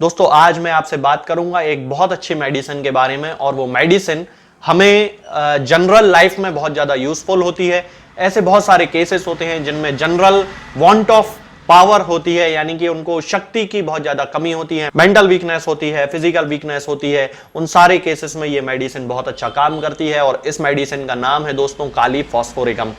दोस्तों आज मैं आपसे बात करूंगा एक बहुत अच्छी मेडिसिन के बारे में और वो मेडिसिन हमें जनरल लाइफ में बहुत ज्यादा यूजफुल होती है। ऐसे बहुत सारे केसेस होते हैं जिनमें जनरल वांट ऑफ पावर होती है, यानी कि उनको शक्ति की बहुत ज्यादा कमी होती है, मेंटल वीकनेस होती है, फिजिकल वीकनेस होती है। उन सारे केसेस में ये मेडिसिन बहुत अच्छा काम करती है और इस मेडिसिन का नाम है दोस्तों काली फॉस्फोरिकम।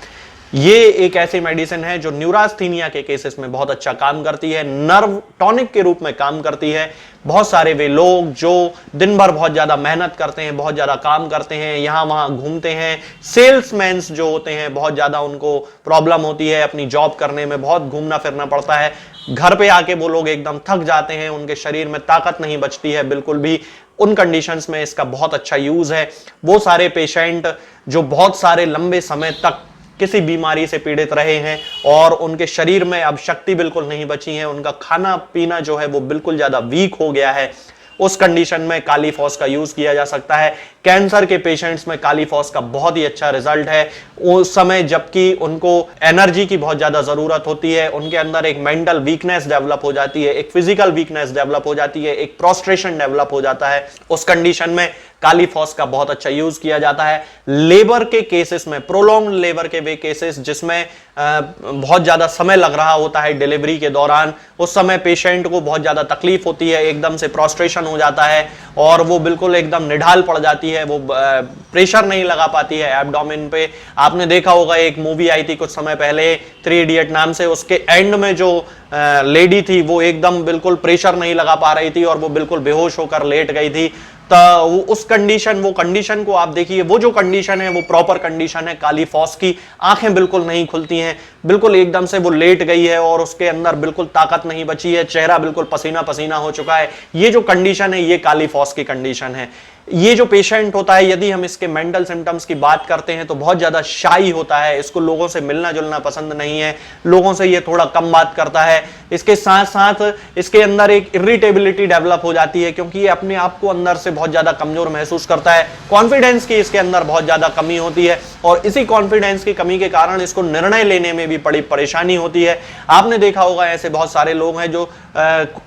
ये एक ऐसी मेडिसिन है जो न्यूरास्थीनिया के केसेस में बहुत अच्छा काम करती है, नर्व टॉनिक के रूप में काम करती है। बहुत सारे वे लोग जो दिन भर बहुत ज्यादा मेहनत करते हैं, बहुत ज्यादा काम करते हैं, यहां वहां घूमते हैं, सेल्समैन्स जो होते हैं बहुत ज्यादा उनको प्रॉब्लम होती है, अपनी जॉब करने में बहुत घूमना फिरना पड़ता है, घर पे आके वो लोग एकदम थक जाते हैं, उनके शरीर में ताकत नहीं बचती है बिल्कुल भी। उन कंडीशंस में इसका बहुत अच्छा यूज है। वो सारे पेशेंट जो बहुत सारे लंबे समय तक किसी बीमारी से पीड़ित रहे हैं और उनके शरीर में अब शक्ति बिल्कुल नहीं बची है, उनका खाना पीना जो है वो बिल्कुल ज्यादा वीक हो गया है, उस कंडीशन में काली फॉस का यूज किया जा सकता है। कैंसर के पेशेंट्स में काली फॉस का बहुत ही अच्छा रिजल्ट है। उस समय जबकि उनको एनर्जी की बहुत ज्यादा जरूरत होती है, उनके अंदर एक मेंटल वीकनेस डेवलप हो जाती है, एक फिजिकल वीकनेस डेवलप हो जाती है, एक प्रोस्ट्रेशन डेवलप हो जाता है, उस कंडीशन में काली फॉस का बहुत अच्छा यूज किया जाता है। लेबर के केसेस में, प्रोलॉन्ग लेबर के वे केसेस जिसमें बहुत ज्यादा समय लग रहा होता है डिलीवरी के दौरान, उस समय पेशेंट को बहुत ज्यादा तकलीफ होती है, एकदम से प्रोस्ट्रेशन हो जाता है और वो बिल्कुल एकदम निढाल पड़ जाती है, वो प्रेशर नहीं लगा पाती है एब्डोमेन पे। आपने देखा होगा एक मूवी आई थी कुछ समय पहले, 3 इडियट नाम से, उसके एंड में जो लेडी थी वो एकदम बिल्कुल प्रेशर नहीं लगा पा रही थी और वो बिल्कुल बेहोश होकर लेट गई थी। तो उस कंडीशन, वो कंडीशन को आप देखिए, वो जो कंडीशन है वो प्रॉपर कंडीशन है काली फॉस की। आंखें बिल्कुल नहीं खुलती हैं, बिल्कुल एकदम से वो लेट गई है और उसके अंदर बिल्कुल ताकत नहीं बची है, चेहरा बिल्कुल पसीना पसीना हो चुका है। ये जो कंडीशन है ये काली फॉस की कंडीशन है। ये जो पेशेंट होता है, यदि हम इसके मेंटल सिम्टम्स की बात करते हैं तो बहुत ज्यादा शाई होता है, इसको लोगों से मिलना जुलना पसंद नहीं है, लोगों से ये थोड़ा कम बात करता है। इसके साथ साथ इसके अंदर एक इरिटेबिलिटी डेवलप हो जाती है क्योंकि ये अपने आप को अंदर से बहुत ज्यादा कमजोर महसूस करता है। कॉन्फिडेंस की इसके अंदर बहुत ज्यादा कमी होती है और इसी कॉन्फिडेंस की कमी के कारण इसको निर्णय लेने में भी बड़ी परेशानी होती है। आपने देखा होगा ऐसे बहुत सारे लोग हैं जो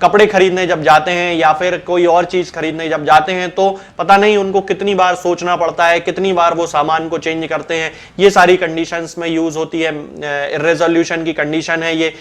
कपड़े खरीदने जब जाते हैं या फिर कोई और चीज खरीदने जब जाते हैं तो पता नहीं उनको कितनी बार सोचना पड़ता है, कितनी बार वो सामान को चेंज करते हैं। ये सारी कंडीशंस में यूज होती है, रेजोल्यूशन की कंडीशन है ये,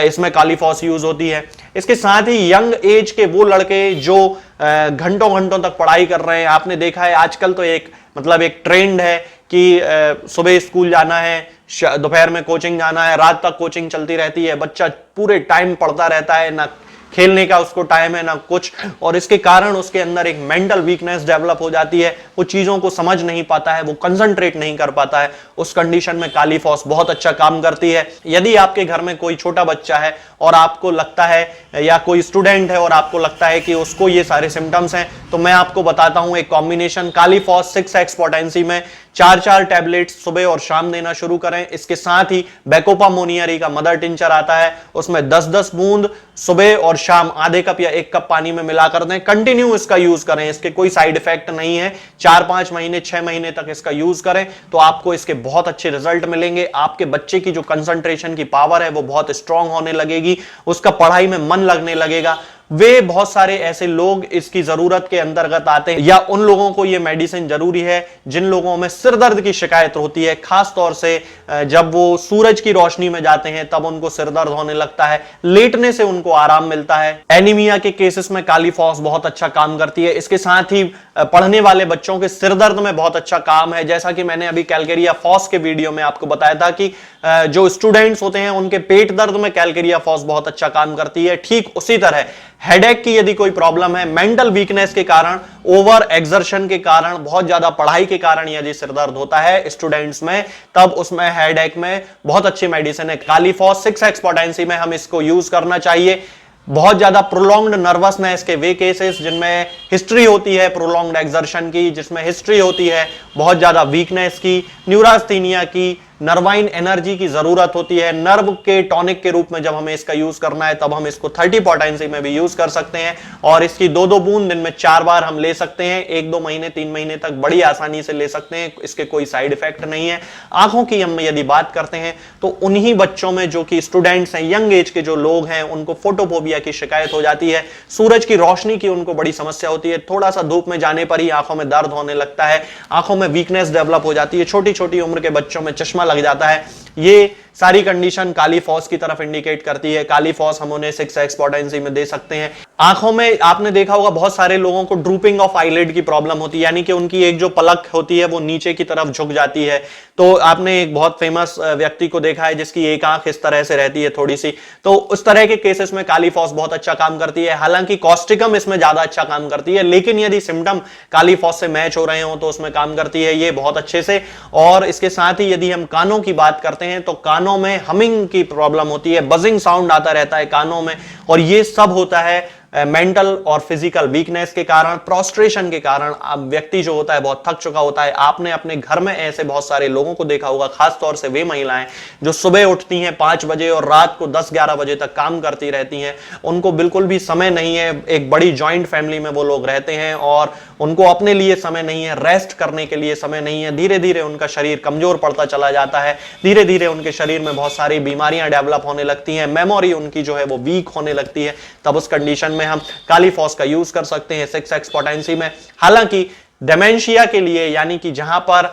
इसमें काली फॉस यूज होती है। इसके साथ ही यंग एज के वो लड़के जो घंटों घंटों तक पढ़ाई कर रहे हैं, आपने देखा है आजकल तो एक एक ट्रेंड है कि सुबह स्कूल जाना है, दोपहर में कोचिंग जाना है, रात तक कोचिंग चलती रहती है, बच्चा पूरे टाइम पढ़ता रहता है, ना खेलने का उसको टाइम है ना कुछ, और इसके कारण उसके अंदर एक मेंटल वीकनेस डेवलप हो जाती है, वो चीजों को समझ नहीं पाता है, वो कंसंट्रेट नहीं कर पाता है। उस कंडीशन में काली फॉस बहुत अच्छा काम करती है। यदि आपके घर में कोई छोटा बच्चा है और आपको लगता है, या कोई स्टूडेंट है और आपको लगता है कि उसको ये सारे सिम्टम्स हैं, तो मैं आपको बताता हूं एक combination. Kali phos 6x potency में 4-4 टैबलेट सुबह और शाम देना शुरू करें। इसके साथ ही बैकोपा मोनियरी का मदर टिंचर आता है, उसमें 10-10 बूंद सुबह और शाम आधे कप या 1 कप पानी में मिलाकर दें। कंटिन्यू इसका यूज करें, इसके कोई साइड इफेक्ट नहीं है। 4-5 महीने 6 महीने तक इसका यूज करें तो आपको इसके बहुत अच्छे रिजल्ट मिलेंगे। आपके बच्चे की जो कंसंट्रेशन की पावर है वो बहुत स्ट्रांग होने लगेगी, उसका पढ़ाई में मन लगने लगेगा। वे बहुत सारे ऐसे लोग इसकी जरूरत के अंतर्गत आते हैं, या उन लोगों को यह मेडिसिन जरूरी है जिन लोगों में सिर दर्द की शिकायत होती है, खास तौर से जब वो सूरज की रोशनी में जाते हैं तब उनको सिर दर्द होने लगता है, लेटने से उनको आराम मिलता है। एनीमिया के केसेस में काली फॉस बहुत अच्छा काम करती है। इसके साथ ही पढ़ने वाले बच्चों के सिर दर्द में बहुत अच्छा काम है। जैसा कि मैंने अभी कैलकेरिया फॉस के वीडियो में आपको बताया था कि जो स्टूडेंट्स होते हैं उनके पेट दर्द में कैलकेरिया फॉस बहुत अच्छा काम करती है। ठीक उसी तरह हेडेक की यदि कोई प्रॉब्लम है, मेंटल वीकनेस के कारण, ओवर एक्सर्शन के कारण, बहुत ज्यादा पढ़ाई के कारण यदि सिर दर्द होता है स्टूडेंट्स में, तब उसमें हेडेक में बहुत अच्छी मेडिसिन है काली फॉस 6x पोटेंसी में हम इसको यूज करना चाहिए। बहुत ज्यादा प्रोलॉन्ग्ड नर्वसनेस के वे केसेस जिनमें हिस्ट्री होती है प्रोलॉन्ग्ड एक्सर्शन की, जिसमें हिस्ट्री होती है बहुत ज्यादा वीकनेस की, न्यूरास्थीनिया की, नर्वाइन एनर्जी की जरूरत होती है, नर्व के टॉनिक के रूप में जब हमें इसका यूज करना है तब हम इसको 30 पोटेंसी में भी यूज कर सकते हैं। और इसकी 2-2 बूंद दिन में 4 बार हम ले सकते हैं, 1-2 महीने 3 महीने तक बड़ी आसानी से ले सकते हैं, इसके कोई साइड इफेक्ट नहीं है। आंखों की हम यदि बात करते हैं तो उन्हीं बच्चों में जो कि स्टूडेंट्स हैं, यंग एज के जो लोग हैं, उनको फोटोफोबिया की शिकायत हो जाती है, सूरज की रोशनी की उनको बड़ी समस्या होती है, थोड़ा सा धूप में जाने पर ही आंखों में दर्द होने लगता है, आंखों में वीकनेस डेवलप हो जाती है, छोटी छोटी उम्र के बच्चों में चश्मा लग जाता है। ये सारी कंडीशन काली फॉस की तरफ इंडिकेट करती है। काली फॉस हम उन्हें 6x पोटेंसी में दे सकते हैं। आंखों में आपने देखा होगा बहुत सारे लोगों को ड्रूपिंग ऑफ आईलिड की प्रॉब्लम होती है, यानी कि उनकी एक जो पलक होती है वो नीचे की तरफ झुक जाती है। तो आपने एक बहुत फेमस व्यक्ति को देखा है जिसकी एक आंख इस तरह से रहती है थोड़ी सी, तो उस तरह के केसेस में काली फॉस बहुत अच्छा काम करती है। हालांकि कॉस्टिकम इसमें ज्यादा अच्छा काम करती है, लेकिन यदि सिम्टम काली फॉस से मैच हो रहे हो तो उसमें काम करती है ये बहुत अच्छे से। और इसके साथ ही यदि हम कानों की बात करते हैं तो कानों में हमिंग की प्रॉब्लम होती है, बजिंग साउंड आता रहता है कानों में, और ये सब होता है मेंटल और फिजिकल वीकनेस के कारण, प्रोस्ट्रेशन के कारण। अब व्यक्ति जो होता है बहुत थक चुका होता है। आपने अपने घर में ऐसे बहुत सारे लोगों को देखा होगा, खासतौर से वे महिलाएं जो सुबह उठती हैं 5 बजे और रात को 10-11 बजे तक काम करती रहती हैं, उनको बिल्कुल भी समय नहीं है। एक बड़ी जॉइंट फैमिली में वो लोग रहते हैं और उनको अपने लिए समय नहीं है, रेस्ट करने के लिए समय नहीं है। धीरे धीरे उनका शरीर कमजोर पड़ता चला जाता है, धीरे धीरे उनके शरीर में बहुत सारी बीमारियां डेवलप होने लगती हैं, मेमोरी उनकी जो है वो वीक होने लगती है। तब उस कंडीशन में हम काली फॉस का यूज कर सकते हैं 6x पोटेंसी में। हालांकि डेमेंशिया के लिए, यानी कि जहां पर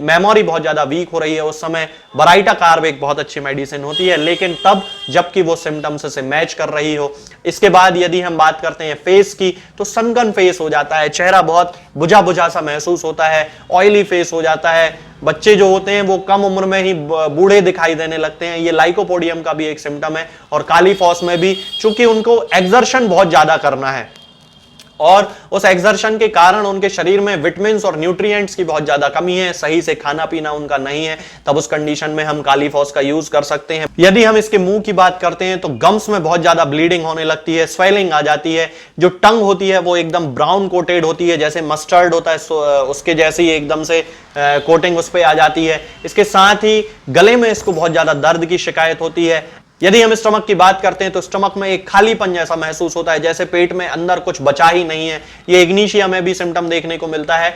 मेमोरी बहुत ज्यादा वीक हो रही है, उस समय बराइटा कार्ब एक बहुत अच्छी मेडिसिन होती है, लेकिन तब जबकि वो सिम्टम्स से मैच कर रही हो। इसके बाद यदि हम बात करते हैं फेस की, तो सनकन फेस हो जाता है, चेहरा बहुत बुझा बुझा सा महसूस होता है, ऑयली फेस हो जाता है, बच्चे जो होते हैं वो कम उम्र में ही बूढ़े दिखाई देने लगते हैं। ये लाइकोपोडियम का भी एक सिम्टम है। और काली फॉस में भी चूंकि उनको एक्सर्शन बहुत ज्यादा करना है और उस एक्सर्शन के कारण उनके शरीर में विटामिन्स और न्यूट्रिएंट्स की बहुत ज्यादा कमी है, सही से खाना पीना उनका नहीं है, तब उस कंडीशन में हम काली फॉस का यूज कर सकते हैं। यदि हम इसके मुंह की बात करते हैं तो गम्स में बहुत ज्यादा ब्लीडिंग होने लगती है, स्वेलिंग आ जाती है, जो टंग होती है वो एकदम ब्राउन कोटेड होती है, जैसे मस्टर्ड होता है उसके जैसी एकदम से कोटिंग उस पर आ जाती है। इसके साथ ही गले में इसको बहुत ज्यादा दर्द की शिकायत होती है। यदि हम स्टमक की बात करते हैं तो स्टमक में एक खालीपन जैसा महसूस होता है, जैसे पेट में अंदर कुछ बचा ही नहीं है। ये इग्निशिया में भी सिम्टम देखने को मिलता है,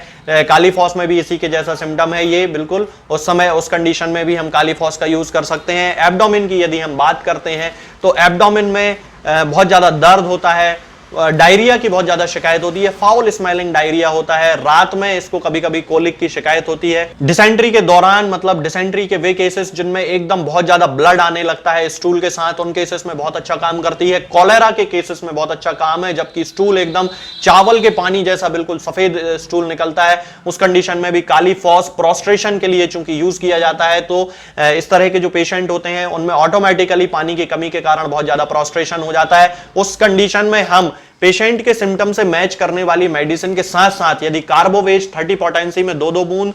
काली फॉस में भी इसी के जैसा सिम्टम है। ये बिल्कुल उस समय उस कंडीशन में भी हम काली फॉस का यूज कर सकते हैं। एब्डोमेन की यदि हम बात करते हैं तो एब्डोमेन में बहुत ज्यादा दर्द होता है, डायरिया की बहुत ज्यादा शिकायत होती है, फाउल स्मेलिंग डायरिया होता है, रात में इसको कभी कभी कोलिक की शिकायत होती है। डिसेंट्री के दौरान, मतलब डिसेंट्री के वे केसेस जिनमें एकदम बहुत ज्यादा ब्लड आने लगता है स्टूल के साथ, उन केसेस में बहुत अच्छा काम करती है। कॉलेरा के केसेस में बहुत अच्छा काम है, जबकि स्टूल एकदम चावल के पानी जैसा बिल्कुल सफेद स्टूल निकलता है, उस कंडीशन में भी काली फॉस प्रोस्ट्रेशन के लिए चूंकि यूज किया जाता है, तो इस तरह के जो पेशेंट होते हैं उनमें ऑटोमेटिकली पानी की कमी के कारण बहुत ज्यादा प्रोस्ट्रेशन हो जाता है। उस कंडीशन में हम पेशेंट के सिम्टम से मैच करने वाली मेडिसिन के साथ साथ यदि कार्बोवेज 30 पोटेंसी में 2-2 बूंद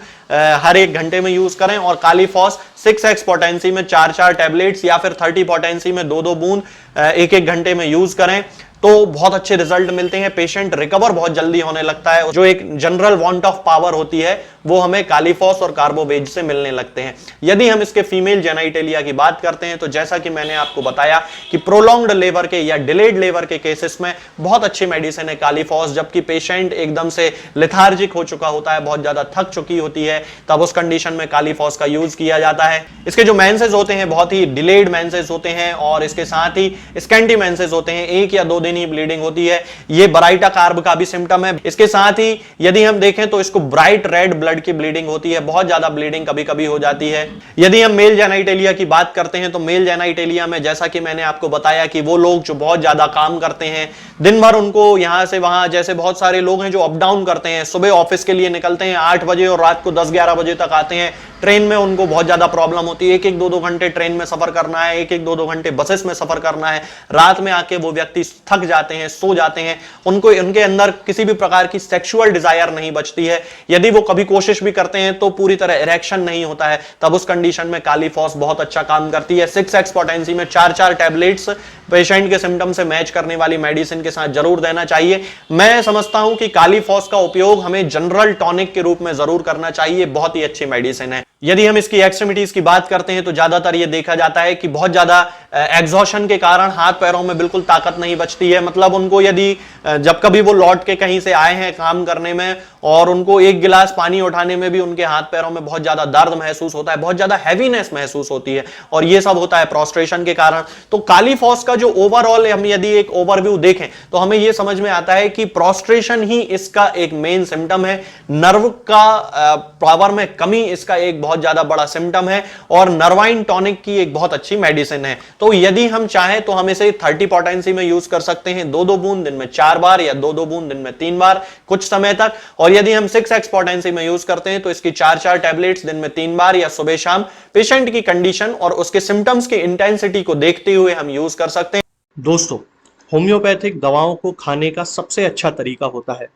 हर 1 घंटे में यूज करें और काली फॉस 6x पोटेंसी में 4-4 टैबलेट्स या फिर 30 पोटेंसी में 2-2 बूंद 1-1 घंटे में यूज करें तो बहुत अच्छे रिजल्ट मिलते हैं। पेशेंट रिकवर बहुत जल्दी होने लगता है। जो एक जनरल वांट ऑफ पावर होती है वो हमें काली फॉस और कार्बोवेज से मिलने लगते हैं। यदि हम इसके फीमेल जेनाइटेलिया की बात करते हैं तो जैसा कि मैंने आपको बताया कि प्रोलॉन्ग्ड लेबर के या डिलेड लेबर के केसेस में बहुत अच्छी मेडिसिन है काली फॉस। जबकि पेशेंट एकदम से लेथार्जिक हो चुका होता है, बहुत ज्यादा थक चुकी होती है, तब उस कंडीशन में काली फॉस का यूज किया जाता है। इसके जो मेंसेस होते हैं बहुत ही डिलेड मेंसेस होते हैं और इसके साथ ही स्कैंटी मेंसेस होते हैं, 1 या 2 दिन ही ब्लीडिंग होती है। ये बराइटा कार्ब का भी सिम्टम है। इसके साथ ही यदि हम देखें तो इसको ब्राइट रेड ब्लड की ब्लीडिंग होती है, बहुत ज्यादा ब्लीडिंग कभी कभी हो जाती है। यदि हम मेल जेनाइटेलिया की बात करते हैं तो मेल जेनाइटेलिया में जैसा कि मैंने आपको बताया कि वो लोग जो बहुत ज्यादा काम करते हैं दिन भर, उनको यहां से वहां, जैसे बहुत सारे लोग हैं जो अप डाउन करते हैं, सुबह ऑफिस के लिए निकलते हैं 8 बजे और रात को 10-11 बजे तक आते हैं। ट्रेन में उनको बहुत ज्यादा प्रॉब्लम होती है, 1-1, 2-2 घंटे ट्रेन में सफर करना है, 1-1, 2-2 घंटे बसेस में सफर करना है। रात में आके वो व्यक्ति थक जाते हैं, सो जाते हैं, उनको उनके अंदर किसी भी प्रकार की सेक्सुअल डिजायर नहीं बचती है। यदि वो कभी कोशिश भी करते हैं तो पूरी तरह इरेक्शन नहीं होता है, तब उस कंडीशन में काली फॉस बहुत अच्छा काम करती है। 6x पोटेंसी में 4-4 टैबलेट्स पेशेंट के सिम्टम से मैच करने वाली मेडिसिन के साथ जरूर देना चाहिए। मैं समझता हूं कि काली फॉस का उपयोग हमें जनरल टॉनिक के रूप में जरूर करना चाहिए, बहुत ही अच्छी मेडिसिन है। यदि हम इसकी एक्सट्रीमिटीज की बात करते हैं तो ज्यादातर ये देखा जाता है कि बहुत ज्यादा एग्जॉशन के कारण हाथ पैरों में बिल्कुल ताकत नहीं बचती है। मतलब उनको यदि जब कभी वो लौट के कहीं से आए हैं काम करने में और उनको एक गिलास पानी उठाने में भी उनके हाथ पैरों में बहुत ज्यादा दर्द महसूस होता है, बहुत ज्यादा हैवीनेस महसूस होती है, और ये सब होता है प्रोस्ट्रेशन के कारण। तो काली फॉस का जो ओवरऑल हम यदि एक ओवरव्यू देखें तो हमें यह समझ में आता है कि प्रोस्ट्रेशन ही इसका एक मेन सिम्टम है। नर्व का पावर में कमी इसका एक बहुत ज्यादा बड़ा सिम्टम है, और नर्वाइन टॉनिक की एक बहुत अच्छी मेडिसिन है। तो यदि हम चाहें तो हम इसे 30 पोटेंसी में यूज कर सकते हैं, 2-2 बूंद दिन में 4 बार या 2-2 बूंद दिन में 3 बार कुछ समय तक। और यदि हम 6x पोटेंसी में यूज करते हैं तो इसकी 4-4 टैबलेट्स दिन में 3 बार या सुबह शाम पेशेंट की कंडीशन और उसके सिम्टम्स की इंटेंसिटी को देखते हुए हम यूज कर सकते हैं। दोस्तों, होम्योपैथिक दवाओं को खाने का सबसे अच्छा तरीका होता है